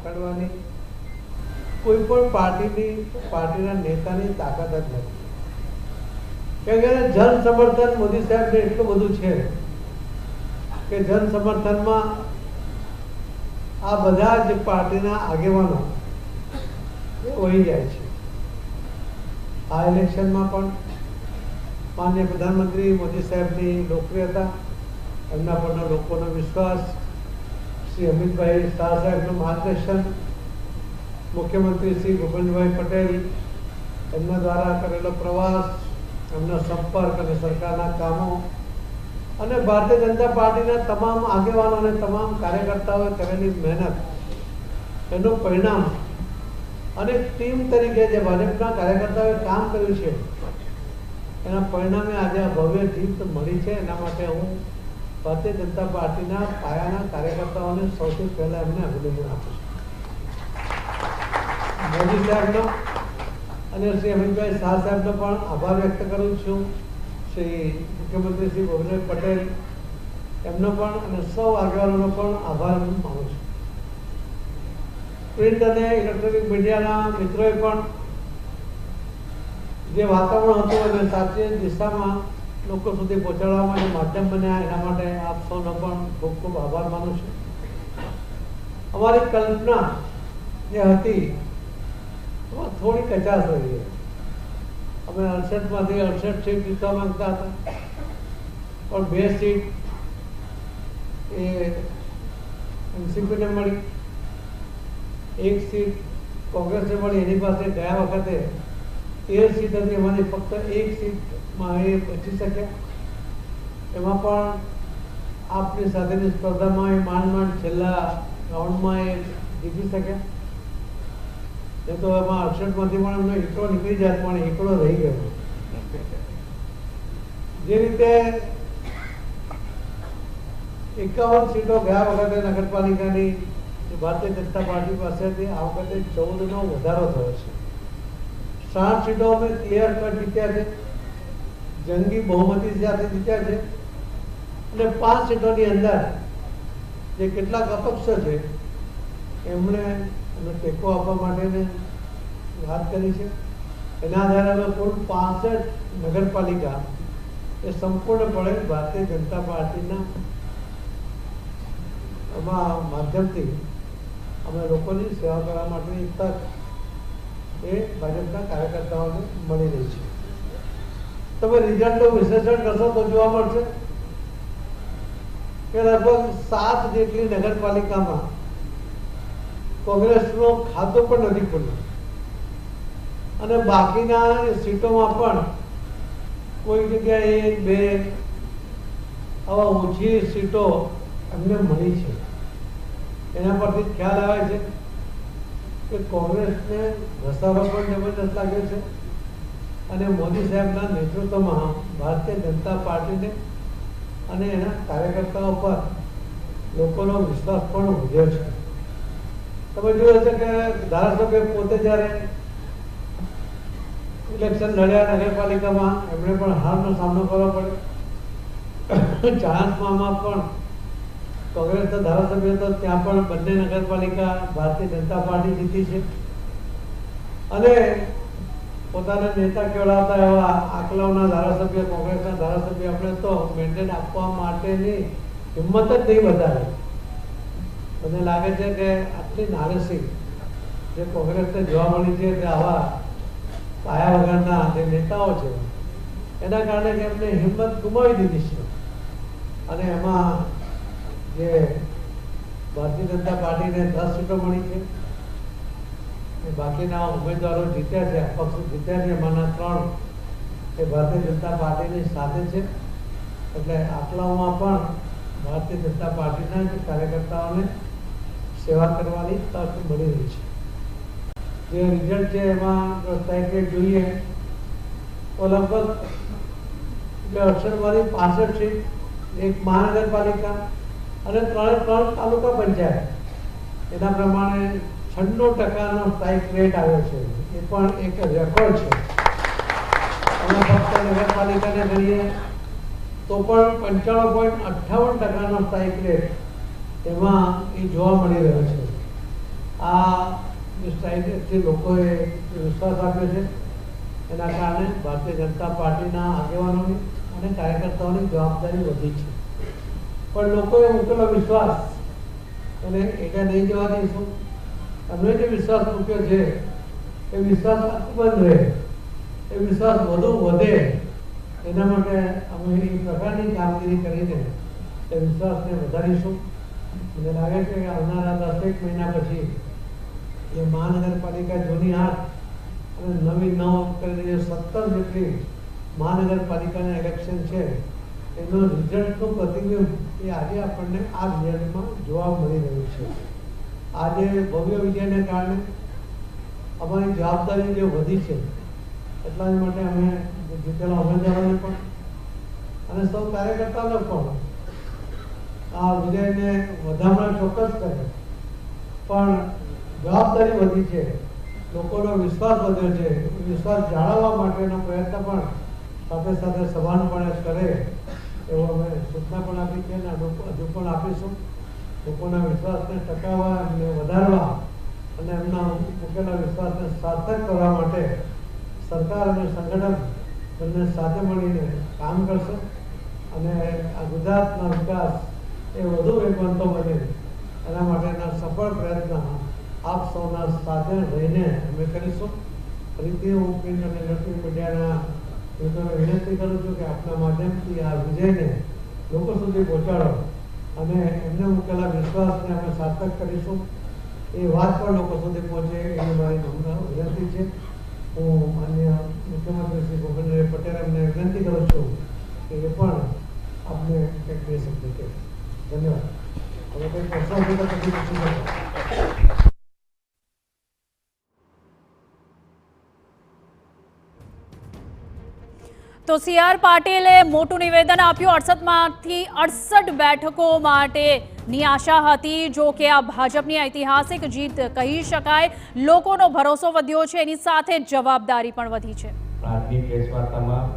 પકડવાની કોઈ પણ પાર્ટીના નેતાની તાકાત જ નથી. કે જન સમર્થન મોદી સાહેબને એટલું બધું છે કે જન સમર્થનમાં આ બધા જ પાર્ટીના આગેવાનો વહી જાય છે. આ ઇલેક્શનમાં પણ માનનીય પ્રધાનમંત્રી મોદી સાહેબની લોકપ્રિયતા, એમના પરનો લોકોનો વિશ્વાસ, શ્રી અમિતભાઈ શાહ સાહેબનું માર્ગદર્શન, મુખ્યમંત્રી શ્રી ભૂપેન્દ્રભાઈ પટેલ એમના દ્વારા કરેલો પ્રવાસ, એમનો સંપર્ક અને સરકારના કામો અને ભારતીય જનતા પાર્ટીના તમામ આગેવાનો અને તમામ કાર્યકર્તાઓએ કરેલી મહેનત, એનું પરિણામ અને ટીમ તરીકે જે ભાજપના કાર્યકર્તાઓએ કામ કર્યું છે એના પરિણામે આજે આ ભવ્ય જીત મળી છે. એના માટે હું ભારતીય જનતા પાર્ટીના પાયાના કાર્યકર્તાઓને સૌથી પહેલા એમને અભિનંદન આપું છું. મોદી સાહેબનો અને શ્રી અમિતભાઈ શાહ સાહેબનો પણ આભાર વ્યક્ત કરું છું. શ્રી મુખ્યમંત્રી શ્રી ભૂપેન્દ્રભાઈ પટેલ એમનો પણ અને સૌ આગેવાનોનો પણ આભાર માનું છું. પ્રિન્ટ અને ઇલેક્ટ્રોનિક મીડિયાના મિત્રોએ પણ જે વાતાવરણ હતું અને સાચી દિશામાં લોકો સુધી પહોંચાડવા માટે માધ્યમ બન્યા, એના માટે આપ સૌનો પણ ખૂબ ખૂબ આભાર માનું છું. અમારી કલ્પના જે હતી એમાં થોડી કચાશ રહી. અમે 68માંથી 68 સીટ જીતવા માંગતા હતા, પણ 2 સીટ એ એનસીપીને મળી, 1 સીટ કોંગ્રેસને મળી. એની પાસે ગયા વખતે 13 સીટ હતી, એમાંથી ફક્ત 1 સીટમાં એ બચી શક્યા. એમાં પણ આપની સાથેની સ્પર્ધામાં એ માંડ છેલ્લા રાઉન્ડમાં એ જીતી શક્યા. એ તો એમાં 68માંથી પણ એમનો એકડો નીકળી જાય, પણ એકડો રહી ગયો. જે રીતે 51 સીટો ગયા વખતે નગરપાલિકાની ભારતીય જનતા પાર્ટી પાસેથી આ વખતે 14નો વધારો થયો છે. 60 સીટો અમે ક્લિયર કટ જીત્યા છે, જંગી બહુમતી સાથે જીત્યા છે. અને 5 સીટોની અંદર જે કેટલાક અપક્ષ છે એમણે ટેકો આપવા માટેને વાત કરી છે. એના આધારે અમે કુલ 65 નગરપાલિકા એ સંપૂર્ણપણે ભારતીય જનતા પાર્ટીના માધ્યમથી અમે લોકોની સેવા કરવા માટેની તક એ ભાજપના કાર્યકર્તાઓને મળી રહી છે. તમે રિઝલ્ટનું વિશ્લેષણ કરશો તો જોવા મળશે કે લગભગ 7 જેટલી નગરપાલિકામાં કોંગ્રેસનું ખાતું પણ નથી ખુલ્યું અને બાકીના સીટોમાં પણ કોઈ જગ્યાએ 1-2 આવા ઓછી સીટો અમને મળી છે. એના પરથી ખ્યાલ આવે છે કે કોંગ્રેસને ઘસારો પણ જબરદસ્ત લાગ્યો છે અને મોદી સાહેબના નેતૃત્વમાં ભારતીય જનતા પાર્ટીને અને એના કાર્યકર્તાઓ પર લોકોનો વિશ્વાસ પણ વધ્યો છે. તમે જોયું છે કે ધારાસભ્ય પોતે જ્યારે ઇલેક્શન લડ્યા નગરપાલિકામાં એમણે પણ હારનો સામનો કરવો પડ્યો. ચાણસ્મામાં પણ કોંગ્રેસના ધારાસભ્ય તો ત્યાં પણ બંને નગરપાલિકા ભારતીય જનતા પાર્ટી જીતી છે અને પોતાના નેતા કેવડાવતા એવા આકલાવના ધારાસભ્ય, કોંગ્રેસના ધારાસભ્ય આપણે તો મેન્ડેટ આપવા માટેની હિંમત જ નહીં બતાવે. મને લાગે છે કે આટલી નારાજગી જે કોંગ્રેસને જોવા મળી છે તે આવા પાયા વગરના જે નેતાઓ છે એના કારણે એમને હિંમત ગુમાવી દીધી છે. અને એમાં જે ભારતીય જનતા પાર્ટીને 10 સીટો મળી છે, બાકીના ઉમેદવારો જીત્યા છે, અપક્ષ જીત્યા છે, એમાંના 3 એ ભારતીય જનતા પાર્ટીની સાથે છે. એટલે આટલાઓમાં પણ ભારતીય જનતા પાર્ટીના જ કાર્યકર્તાઓને સેવા કરવાની તક મળી રહી છે. જે રિઝલ્ટ છે એમાં સ્ટ્રાઇક જોઈએ તો લગભગ 68માંથી 65 સીટ, 1 મહાનગરપાલિકા અને 3 તાલુકા પંચાયત, એના પ્રમાણે 96% સ્ટ્રાઇક રેટ આવ્યો છે. એ પણ એક રેકોર્ડ છે. અમે ફક્ત નગરપાલિકાને ગણીએ તો પણ 95.58% સ્ટ્રાઇક રેટ એમાં એ જોવા મળી રહ્યો છે. આ સ્ટ્રાઇકથી લોકોએ વિશ્વાસ આપ્યો છે. એના કારણે ભારતીય જનતા પાર્ટીના આગેવાનોની અને કાર્યકર્તાઓની જવાબદારી વધી છે. પણ લોકોએ મૂકેલો વિશ્વાસ એને એકા નહીં જવા દઈશું. અમે જે વિશ્વાસ મૂક્યો છે એ વિશ્વાસ અકબંધ રહે, એ વિશ્વાસ વધુ વધે, એના માટે અમે એ પ્રકારની કામગીરી કરીને એ વિશ્વાસને વધારીશું. મને લાગે છે કે આવનારા 10 મહિના પછી જે મહાનગરપાલિકા જૂની 8 અને નવી 9 કરીને જે 17 જેટલી મહાનગરપાલિકાના ઇલેક્શન છે એનો રિઝલ્ટનું પ્રતિબિંબ એ આજે આપણને આ રિઝલ્ટમાં જોવા મળી રહ્યું છે. આજે ભવ્ય વિજયને કારણે અમારી જવાબદારી જે વધી છે એટલા માટે અમે જીતેલા ઉમેદવારોને પણ અને સૌ કાર્યકર્તાઓને પણ આ વિજયને વધામણા ચોક્કસ કરે, પણ જવાબદારી વધી છે, લોકોનો વિશ્વાસ વધ્યો છે. વિશ્વાસ જાળવવા માટેનો પ્રયત્ન પણ સાથે સાથે સભાનપણે કરે એવો અમે સૂચના પણ આપી છે અને હજુ પણ આપીશું. લોકોના વિશ્વાસને ટકાવવા અને વધારવા અને એમના મૂકેલા વિશ્વાસને સાર્થક કરવા માટે સરકાર અને સંગઠન બંને સાથે મળીને કામ કરશે અને આ ગુજરાતનો વિકાસ એ વધુ વેગવંતો બને એના માટેના સફળ પ્રયત્ન આપ સૌના સાથે રહીને અમે કરીશું. ફરીથી હું પ્રિન્ટ અને ઇલેક્ટ્રોનિક મીડિયાના લોકોને વિનંતી કરું છું કે આપના માધ્યમથી આ વિજયને લોકો સુધી પહોંચાડો અને એમને મૂકેલા વિશ્વાસને અમે સાર્થક કરીશું. એ વાત પણ લોકો સુધી પહોંચે એની મારી નમ્ર વિનંતી છે. હું માન્ય મુખ્યમંત્રી શ્રી ભૂપેન્દ્રભાઈ પટેલ એમને વિનંતી કરું છું કે એ પણ આપને કંઈક કહી શકે છે. ધન્યવાદ. હવે કંઈક પ્રશ્ન હોય તો પછી પૂછી શકો. તો CR પાટીલે મોટું નિવેદન આપ્યું. 68માંથી 68 બેઠકો માટેની આશા હતી. જો કે આ ભાજપની ઐતિહાસિક જીત કહી શકાય. લોકોનો ભરોસો વધ્યો છે, એની સાથે જવાબદારી પણ વધી છે. આજની પ્રેસ વાર્તામાં